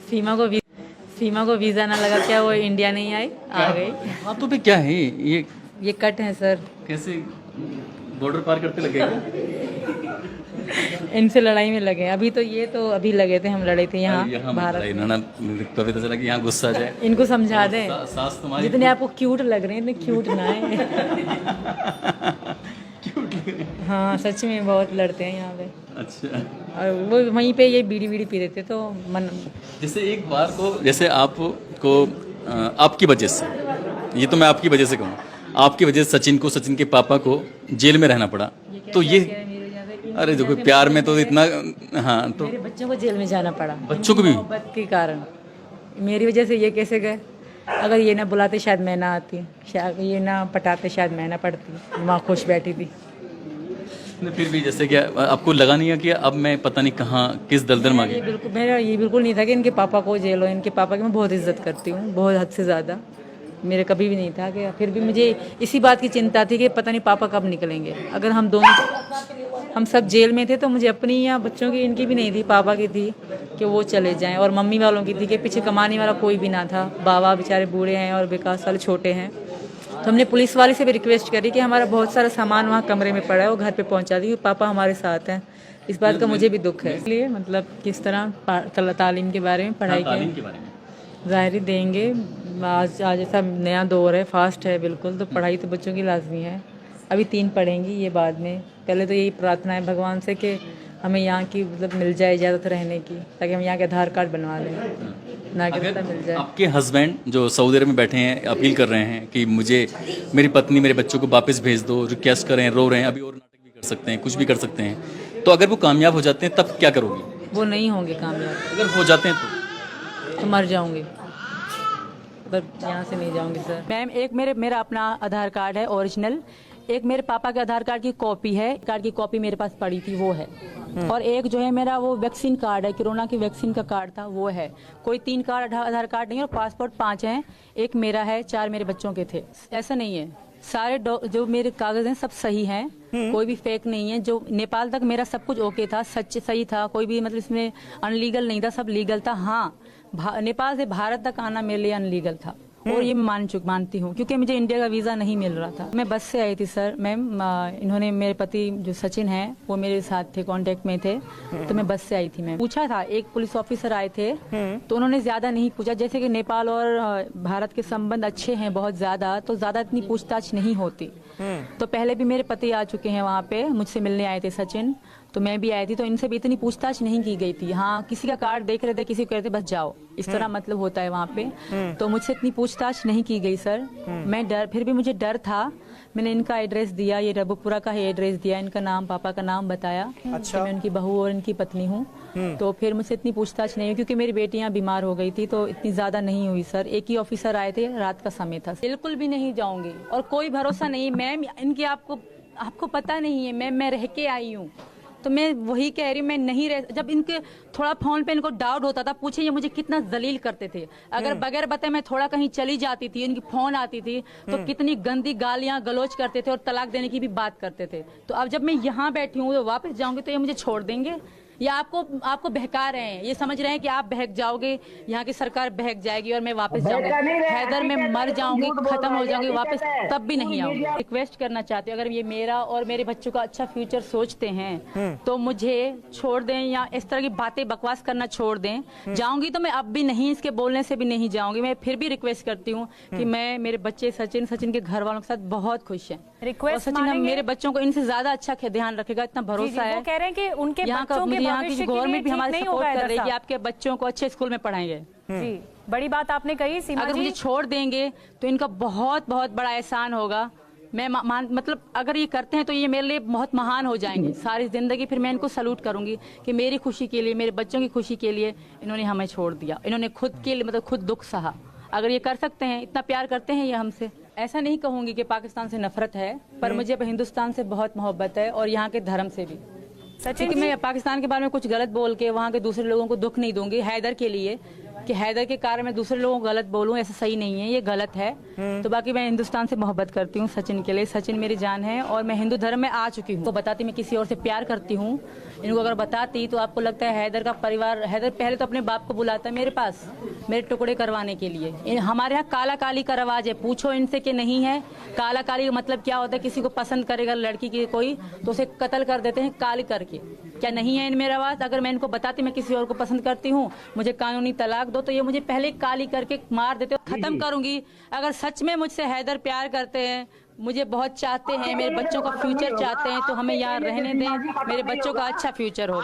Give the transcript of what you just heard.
सीमा को वीज़ा ना लगा, क्या वो इंडिया नहीं आई, आ गई। हाथों पे क्या है ये कट है सर, कैसे बॉर्डर पार करते लगेगा? इनसे लड़ाई में लगे। अभी तो ये तो अभी लगे थे, हम लड़े थे यहाँ यहाँ भारत। ना पता चला कि यहाँ गुस्सा आ जाए। इनको समझा दें, सास तुम्हारी जितने आपको क्यूट लग रहे हैं इतने क्यूट ना है। हाँ सच में बहुत लड़ते हैं यहाँ पे। अच्छा, और वो वहीं पे ये बीड़ी बीड़ी पी देते तो मन। जैसे एक बार को जैसे आपको आपकी वजह से, ये तो मैं आपकी वजह से कहूँ, आपकी वजह से सचिन के पापा को जेल में रहना पड़ा, तो ये अरे देखो प्यार में तो इतना, हाँ तो मेरे बच्चों को जेल में जाना पड़ा, बच्चों को भी मोहब्बत के कारण। मेरी वजह से ये कैसे गए? अगर ये ना बुलाते शायद मैं ना आती, शायद ये ना पटाते शायद मैं ना पढ़ती, माँ खुश बैठी थी। फिर भी जैसे कि आपको लगा नहीं है कि अब मैं पता नहीं कहाँ किस दलदल में आ गया? मेरा ये बिल्कुल नहीं था कि इनके पापा को जेल हो। इनके पापा की मैं बहुत इज्जत करती हूँ, बहुत हद से ज़्यादा। मेरे कभी भी नहीं था कि, फिर भी मुझे इसी बात की चिंता थी कि पता नहीं पापा कब निकलेंगे। अगर हम सब जेल में थे तो मुझे अपनी या बच्चों की, इनकी भी नहीं थी, पापा की थी कि वो चले जाएं, और मम्मी वालों की थी कि पीछे कमाने वाला कोई भी ना था। बाबा बेचारे बूढ़े हैं और विकास वाले छोटे हैं। तो हमने पुलिस वाले से भी रिक्वेस्ट करी कि हमारा बहुत सारा सामान वहाँ कमरे में पड़ा है, वो घर पे पहुँचा दी, पापा हमारे साथ हैं। इस बात का मुझे भी दुख है। इसलिए मतलब किस तरह तालीम के बारे में, पढ़ाई के बारे में ज़ाहिर देंगे। आज ऐसा नया दौर है, फास्ट है बिल्कुल, तो पढ़ाई तो बच्चों की लाजमी है। अभी 3 पढ़ेंगी, ये बाद में। पहले तो यही प्रार्थना है भगवान से कि हमें यहाँ की मतलब मिल जाए इजाज़त रहने की, ताकि हम यहाँ के आधार कार्ड बनवा लें, नागरिकता मिल जाए। आपके हस्बैंड जो सऊदी अरब में बैठे हैं अपील कर रहे हैं कि मुझे मेरी पत्नी मेरे बच्चों को वापस भेज दो, रिक्वेस्ट कर रहे हैं, रो रहे हैं, अभी और नाटक भी कर सकते हैं, कुछ भी कर सकते हैं, तो अगर वो कामयाब हो जाते हैं तब क्या करोगी? वो नहीं होंगे कामयाब। अगर हो जाते हैं तो मर जाऊंगी, पर यहाँ से नहीं जाऊंगी सर। मैम एक मेरा अपना आधार कार्ड है ओरिजिनल, एक मेरे पापा के आधार कार्ड की कॉपी है, कार्ड की कॉपी मेरे पास पड़ी थी वो है, और एक जो है मेरा वो वैक्सीन कार्ड है, कोरोना की वैक्सीन का कार्ड था वो है। कोई 3 कार्ड आधार कार्ड नहीं है, और पासपोर्ट 5 हैं, एक मेरा है, 4 मेरे बच्चों के थे। ऐसा नहीं है, सारे जो मेरे कागज हैं सब सही हैं, कोई भी फेक नहीं है। जो नेपाल तक मेरा सब कुछ ओके था, सच सही था, कोई भी मतलब इसमें अनलीगल नहीं था, सब लीगल था। हाँ, नेपाल से भारत तक आना मेरे लिए अनलीगल था, और ये मानती हूँ, क्योंकि मुझे इंडिया का वीजा नहीं मिल रहा था। मैं बस से आई थी सर। मैम इन्होंने, मेरे पति जो सचिन हैं वो मेरे साथ थे, कांटेक्ट में थे, तो मैं बस से आई थी। मैं पूछा था, एक पुलिस ऑफिसर आए थे, तो उन्होंने ज्यादा नहीं पूछा। जैसे कि नेपाल और भारत के संबंध अच्छे हैं बहुत ज्यादा, तो ज्यादा इतनी पूछताछ नहीं होती। तो पहले भी मेरे पति आ चुके हैं वहाँ पे, मुझसे मिलने आए थे सचिन, तो मैं भी आई थी, तो इनसे भी इतनी पूछताछ नहीं की गई थी। हाँ, किसी का कार्ड देख रहे थे, किसी को कह रहे थे बस जाओ, इस तरह मतलब होता है वहाँ पे। तो मुझसे इतनी पूछताछ नहीं की गई सर। मैं फिर भी मुझे डर था। मैंने इनका एड्रेस दिया, ये रबुपुरा का ही एड्रेस दिया, इनका नाम, पापा का नाम बताया। अच्छा। मैं उनकी बहू और इनकी पत्नी हूँ। तो फिर मुझसे इतनी पूछताछ नहीं हुई, क्योंकि मेरी बेटियां बीमार हो गई थी, तो इतनी ज्यादा नहीं हुई सर। एक ही ऑफिसर आए थे, रात का समय था। बिल्कुल भी नहीं जाऊंगी, और कोई भरोसा नहीं मैम, इनकी आपको पता नहीं है मैम, मैं रह के आई हूँ, तो मैं वही कह रही हूँ, मैं नहीं रह। जब इनके थोड़ा फोन पे इनको डाउट होता था, पूछे ये मुझे कितना जलील करते थे। अगर बगैर बताए मैं थोड़ा कहीं चली जाती थी, इनकी फोन आती थी, तो कितनी गंदी गालियां गलोच करते थे, और तलाक देने की भी बात करते थे। तो अब जब मैं यहाँ बैठी हूँ, तो वापस जाऊंगी तो ये मुझे छोड़ देंगे, या आपको बहका रहे हैं, ये समझ रहे हैं कि आप बहक जाओगे, यहाँ की सरकार बहक जाएगी और मैं वापस जाऊंगी, हैदर में मर जाऊंगी, खत्म हो जाऊंगी, वापस तब भी नहीं आऊंगी। रिक्वेस्ट करना चाहती हूँ, अगर ये मेरा और मेरे बच्चों का अच्छा फ्यूचर सोचते हैं तो मुझे छोड़ दें, या इस तरह की बातें बकवास करना छोड़ दें। जाऊंगी तो मैं अब भी नहीं, इसके बोलने से भी नहीं जाऊंगी। मैं फिर भी रिक्वेस्ट करती हूँ कि मैं, मेरे बच्चे सचिन के घर वालों के साथ बहुत खुश हैं। रिक्वेस्ट सचिन हम मेरे बच्चों को इनसे ज्यादा अच्छा ध्यान रखेगा, इतना भरोसा है। वो कह रहे हैं कि उनके यहाँ की गवर्नमेंट भी हमारे सपोर्ट कर रही है कि आपके बच्चों को अच्छे स्कूल में पढ़ाएंगे। जी, बड़ी बात आपने कही सीमा जी। अगर मुझे छोड़ देंगे तो इनका बहुत बहुत बड़ा एहसान होगा। मैं मतलब अगर ये करते हैं तो ये मेरे लिए बहुत महान हो जाएंगे सारी जिंदगी। फिर मैं इनको सलूट करूंगी कि मेरी खुशी के लिए, मेरे बच्चों की खुशी के लिए इन्होंने हमें छोड़ दिया। इन्होंने खुद के लिए मतलब खुद दुख सहा। अगर ये कर सकते हैं, इतना प्यार करते हैं ये हमसे, ऐसा नहीं कहूंगी कि पाकिस्तान से नफरत है, पर मुझे हिंदुस्तान से बहुत मोहब्बत है, और यहाँ के धर्म से भी। क्योंकि मैं पाकिस्तान के बारे में कुछ गलत बोल के वहाँ के दूसरे लोगों को दुख नहीं दूंगी। हैदर के लिए, कि हैदर के कारण मैं दूसरे लोगों को गलत बोलूं, ऐसा सही नहीं है, ये गलत है। तो बाकी मैं हिंदुस्तान से मोहब्बत करती हूँ सचिन के लिए। सचिन मेरी जान है, और मैं हिंदू धर्म में आ चुकी हूँ। तो बताती मैं किसी और से प्यार करती हूँ, इनको अगर बताती तो आपको लगता है हैदर का परिवार, हैदर पहले तो अपने बाप को बुलाता है मेरे पास मेरे टुकड़े करवाने के लिए। हमारे यहाँ काला काली का रवाज है, पूछो इनसे कि नहीं है। काला काली का मतलब क्या होता है, किसी को पसंद करेगा लड़की की कोई तो उसे कत्ल कर देते हैं काली करके। क्या नहीं है इनमें रवाज? अगर मैं इनको बताती मैं किसी और को पसंद करती हूँ, मुझे कानूनी तलाक दो, तो ये मुझे पहले काली करके मार देते। खत्म करूंगी। अगर सच में मुझसे हैदर प्यार करते हैं, मुझे बहुत चाहते हैं, मेरे बच्चों का फ्यूचर चाहते हैं, तो हमें यहाँ रहने दें, मेरे बच्चों का अच्छा फ्यूचर हो।